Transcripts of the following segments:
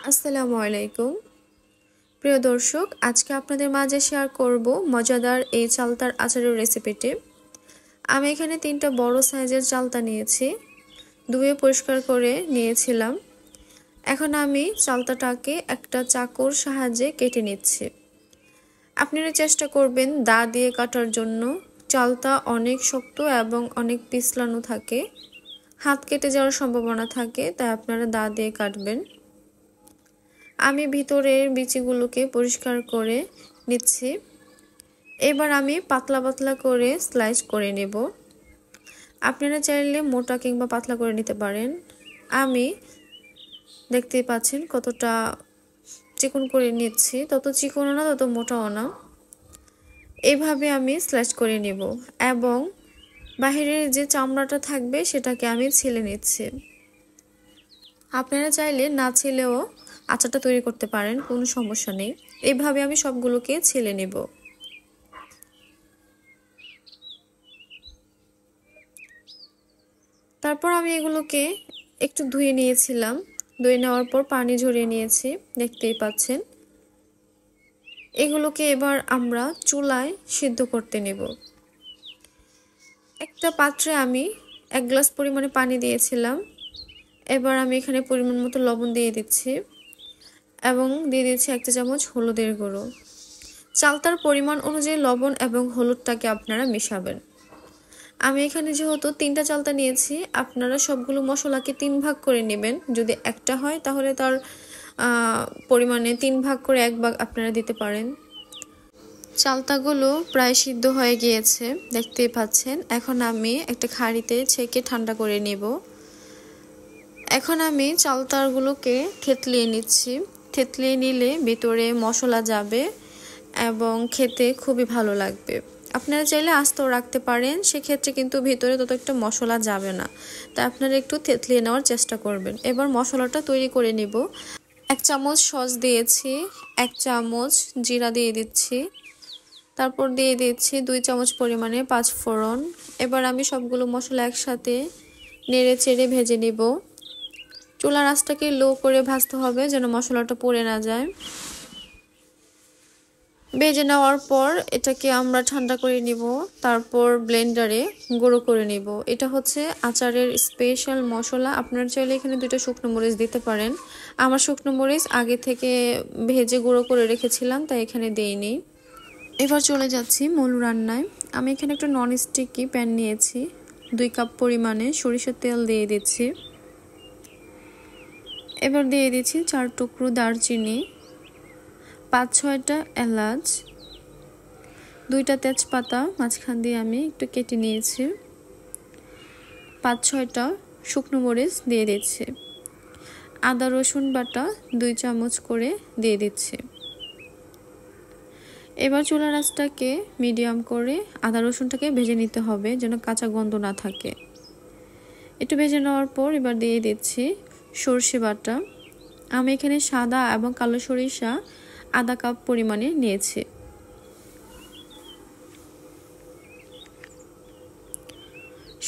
আসসালামু আলাইকুম প্রিয় দর্শক, আজকে আপনাদের মাঝে শেয়ার করব মজাদার এই চালতার আচারের রেসিপিটি। আমি এখানে 3টা বড় সাইজের চালতা নিয়েছি, ধুয়ে পরিষ্কার করে নিয়েছিলাম। এখন আমি চালতাটাকে একটা চাকুর সাহায্যে কেটে নিচ্ছি। আপনারা চেষ্টা করবেন দা দিয়ে কাটার জন্য। চালতা অনেক শক্ত এবং অনেক পিছলানো থাকে, হাত কেটে যাওয়ার সম্ভাবনা থাকে, তাই আপনারা দা দিয়ে কাটবেন। আমি ভিতরের বিচিগুলোকে পরিষ্কার করে নিচ্ছি। এবার আমি পাতলা পাতলা করে স্লাইস করে নেব। আপনারা চাইলে মোটা কিংবা পাতলা করে নিতে পারেন। আমি দেখতেই পাচ্ছেন কতটা চিকন করে নিচ্ছি, তত চিকনও না তত মোটাও না। এইভাবে আমি স্লাইস করে নেব এবং বাহিরের যে চামড়াটা থাকবে সেটাকে আমি ছিলে নিচ্ছি। আপনারা চাইলে না ছিলেও আচারটা তৈরি করতে পারেন, কোনো সমস্যা নেই। এইভাবে আমি সবগুলোকে ছিলে নেব। তারপর আমি এগুলোকে একটু ধুয়ে নিয়েছিলাম। ধুয়ে নেওয়ার পর পানি ঝরিয়ে নিয়েছি, দেখতেই পাচ্ছেন। এগুলোকে এবার আমরা চুলায় সিদ্ধ করতে নেব। একটা পাত্রে আমি 1 গ্লাস পরিমাণে পানি দিয়েছিলাম। এবার আমি এখানে পরিমাণ মতো লবণ দিয়ে দিচ্ছি এবং দিয়ে দিচ্ছি 1 চা চামচ হলুদের গুঁড়ো। চালতার পরিমাণ অনুযায়ী লবণ এবং হলুদটাকে আপনারা মেশাবেন। আমি এখানে যেহেতু 3টা চালতা নিয়েছি, আপনারা সবগুলো মশলাকে 3 ভাগ করে নেবেন। যদি একটা হয় তাহলে তার পরিমাণে 3 ভাগ করে 1 ভাগ আপনারা দিতে পারেন। চালতাগুলো প্রায় সিদ্ধ হয়ে গিয়েছে, দেখতেই পাচ্ছেন। এখন আমি একটা হাঁড়িতে ছেঁকে ঠান্ডা করে নেব। এখন আমি চালতাগুলোকে থেতলিয়ে নিচ্ছি। থেতলিয়ে নিলে ভিতরে মশলা যাবে এবং খেতে খুবই ভালো লাগবে। আপনারা চাইলে আস্তেও রাখতে পারেন, সেক্ষেত্রে কিন্তু ভিতরে তত একটা মশলা যাবে না, তাই আপনারা একটু থেতলিয়ে নেওয়ার চেষ্টা করবেন। এবার মশলাটা তৈরি করে নিব। 1 চামচ সস দিয়েছি, 1 চামচ জিরা দিয়ে দিচ্ছি, তারপর দিয়ে দিচ্ছি 2 চামচ পরিমাণে 5 ফোড়ন। এবার আমি সবগুলো মশলা একসাথে নেড়ে চেড়ে ভেজে নিব। চুলার আঁচটাকে লো করে ভাজতে হবে যেন মশলাটা পুড়ে না যায়। ভেজে নেওয়ার পর এটাকে আমরা ঠান্ডা করে নিব, তারপর ব্লেন্ডারে গুঁড়ো করে নিব। এটা হচ্ছে আচারের স্পেশাল মশলা। আপনারা চাইলে এখানে 2টা শুকনো মরিচ দিতে পারেন। আমার শুকনো মরিচ আগে থেকে ভেজে গুঁড়ো করে রেখেছিলাম, তাই এখানে দেইনি। এবার চলে যাচ্ছি মূল রান্নায়। আমি এখানে একটা নন স্টিকি প্যান নিয়েছি, 2 কাপ পরিমাণে সরিষার তেল দিয়ে দিচ্ছি। এবার দিয়ে দিচ্ছি 4 টুকরো দারচিনি, 5-6টা এলাচ, 2টা তেজপাতা মাঝখান দিয়ে আমি একটু কেটে নিয়েছি, 5-6টা শুকনো মরিচ দিয়ে দিচ্ছি। আদা রসুন বাটা 2 চামচ করে দিয়ে দিচ্ছি। এবার চুলার আঁচটাকে মিডিয়াম করে আদা রসুনটাকে ভেজে নিতে হবে যেন কাঁচা গন্ধ না থাকে। একটু ভেজে নেওয়ার পর এবার দিয়ে দিচ্ছি সরষে বাটা। আমি এখানে সাদা এবং কালো সরিষা আধা কাপ পরিমাণে নিয়েছি।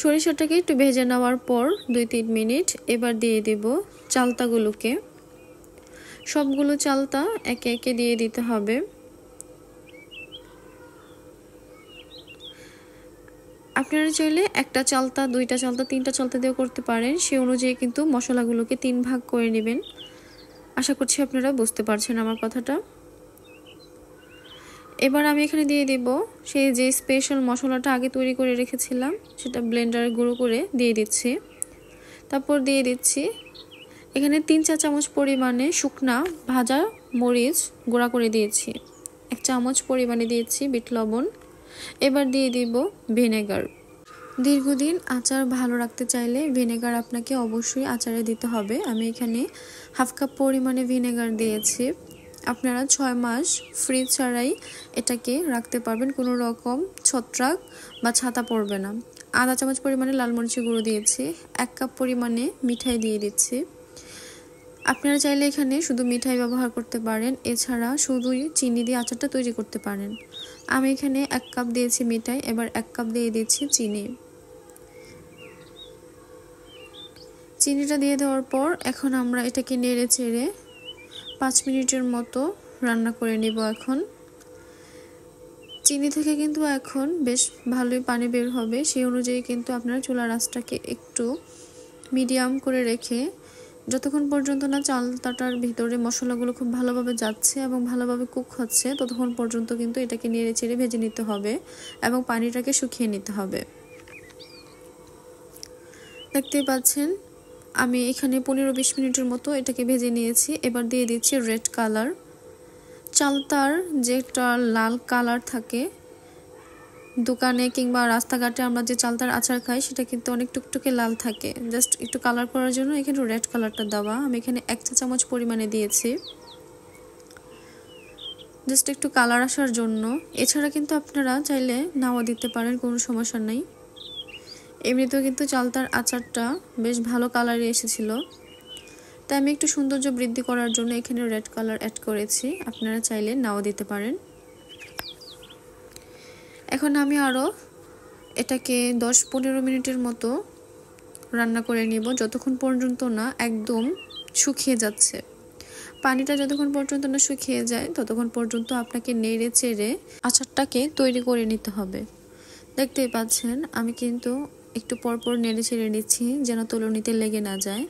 সরিষাটাকে একটু ভেজে নেওয়ার পর 2-3 মিনিট এবার দিয়ে দেব চালতাগুলোকে। সবগুলো চালতা একে একে দিয়ে দিতে হবে। আপনারা চাইলে একটা চালতা, 2টা চালতা, 3টা চালতা দিয়েও করতে পারেন। সেই অনুযায়ী কিন্তু মশলাগুলোকে 3 ভাগ করে নেবেন। আশা করছি আপনারা বুঝতে পারছেন আমার কথাটা। এবার আমি এখানে দিয়ে দেব সেই যে স্পেশাল মশলাটা আগে তৈরি করে রেখেছিলাম, সেটা ব্লেন্ডারে গুঁড়ো করে দিয়ে দিচ্ছি। তারপর দিয়ে দিচ্ছি এখানে 3 চা চামচ পরিমাণে শুকনা ভাজা মরিচ গুঁড়া করে দিয়েছি, 1 চামচ পরিমাণে দিয়েছি বিট লবণ। এবার দিয়ে দিব ভিনেগার। দীর্ঘদিন আচার ভালো রাখতে চাইলে ভিনেগার আপনাকে অবশ্যই আচারে দিতে হবে। আমি এখানে 1/2 কাপ পরিমাণে ভিনেগার দিয়েছি। আপনারা 6 মাস ফ্রিজ ছাড়াই এটাকে রাখতে পারবেন, কোনো রকম ছত্রাক বা ছাতা পড়বে না। আধা চামচ পরিমাণে লাল মরিচের গুঁড়ো দিয়েছি, 1 কাপ পরিমাণে মিঠাই দিয়ে দিচ্ছি। আপনারা চাইলে এখানে শুধু মিঠাই ব্যবহার করতে পারেন, এছাড়া শুধুই চিনি দিয়ে আচারটা তৈরি করতে পারেন। আমি এখানে 1 কাপ দিয়েছি মিঠাই, এবার 1 কাপ দিয়ে দিচ্ছি চিনি। চিনিটা দিয়ে দেওয়ার পর এখন আমরা এটাকে নেড়ে চেড়ে 5 মিনিটের মতো রান্না করে নিব। এখন চিনি থেকে কিন্তু এখন বেশ ভালোই পানি বের হবে, সেই অনুযায়ী কিন্তু আপনারা চুলার আঁচটাকে একটু মিডিয়াম করে রেখে যতক্ষণ পর্যন্ত না চালতাটার ভিতরে মশলাগুলো খুব ভালোভাবে যাচ্ছে এবং ভালোভাবে কুক হচ্ছে ততক্ষণ পর্যন্ত কিন্তু এটাকে নেড়ে চেড়ে ভেজে নিতে হবে এবং পানিটাকে শুকিয়ে নিতে হবে। দেখতেই পাচ্ছেন আমি এখানে 15-20 মিনিটের মতো এটাকে ভেজে নিয়েছি। এবার দিয়ে দিচ্ছি রেড কালার। চালতার যেটা লাল কালার থাকে দোকানে কিংবা রাস্তাঘাটে আমরা যে চালতার আচার খাই সেটা কিন্তু অনেক টুকটুকে লাল থাকে, জাস্ট একটু কালার করার জন্য এখানে রেড কালারটা দেওয়া। আমি এখানে 1 চা চামচ পরিমাণে দিয়েছি, জাস্ট একটু কালার আসার জন্য। এছাড়া কিন্তু আপনারা চাইলে নাও দিতে পারেন, কোনো সমস্যা নেই। এমনিতেও কিন্তু চালতার আচারটা বেশ ভালো কালারে এসেছিল, তাই আমি একটু সৌন্দর্য বৃদ্ধি করার জন্য এখানে রেড কালার অ্যাড করেছি, আপনারা চাইলে নাও দিতে পারেন। এখন আমি আরও এটাকে 10-15 মিনিটের মতো রান্না করে নিব, যতক্ষণ পর্যন্ত না একদম শুকিয়ে যাচ্ছে। পানিটা যতক্ষণ পর্যন্ত না শুকিয়ে যায় ততক্ষণ পর্যন্ত আপনাকে নেড়ে চেড়ে আচারটাকে তৈরি করে নিতে হবে। দেখতেই পাচ্ছেন আমি কিন্তু একটু পরপর নেড়ে চেড়ে নিচ্ছি যেন তলুনিতে লেগে না যায়।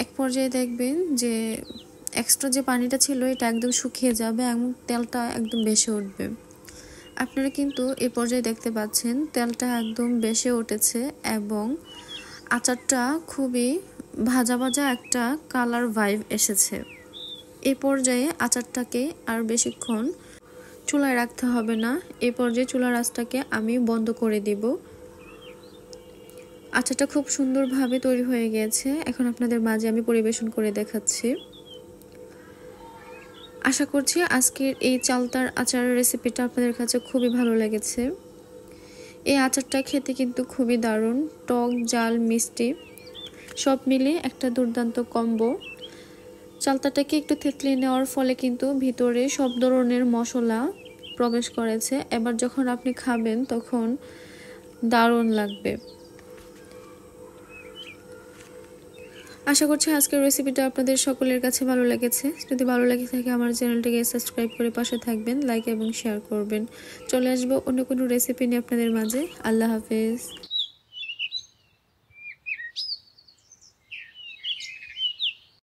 এক পর্যায়ে দেখবেন যে এক্সট্রা যে পানিটা ছিল এটা একদম শুকিয়ে যাবে এবং তেলটা একদম ভেসে উঠবে। আপনারা কিন্তু এই পর্যায়ে দেখতে পাচ্ছেন তেলটা একদম ভেসে উঠেছে এবং আচারটা খুবই ভাজা ভাজা একটা কালার ভাইব এসেছে। এই পর্যায়ে আচারটাকে আর বেশিক্ষণ চুলায় রাখতে হবে না। এই পর্যায়ে চুলার আঁচটাকে আমি বন্ধ করে দিব। আচারটা খুব সুন্দরভাবে তৈরি হয়ে গিয়েছে। এখন আপনাদের মাঝে আমি পরিবেশন করে দেখাচ্ছি। আশা করছি আজকের এই চালতার আচারের রেসিপিটা আপনাদের কাছে খুবই ভালো লেগেছে। এই আচারটা খেতে কিন্তু খুবই দারুণ, টক ঝাল মিষ্টি সব মিলে একটা দুর্দান্ত কম্বো। চালতাটাকে একটু থেতলে নেওয়ার ফলে কিন্তু ভিতরে সব ধরনের মশলা প্রবেশ করেছে। এবার যখন আপনি খাবেন তখন দারুণ লাগবে। আশা করছি আজকের রেসিপিটা আপনাদের সকলের কাছে ভালো লেগেছে। যদি ভালো লেগে থাকে আমার চ্যানেলটিকে সাবস্ক্রাইব করে পাশে থাকবেন, লাইক এবং শেয়ার করবেন। চলে আসবো অন্য কোনো রেসিপি নিয়ে আপনাদের মাঝে। আল্লাহ হাফেজ।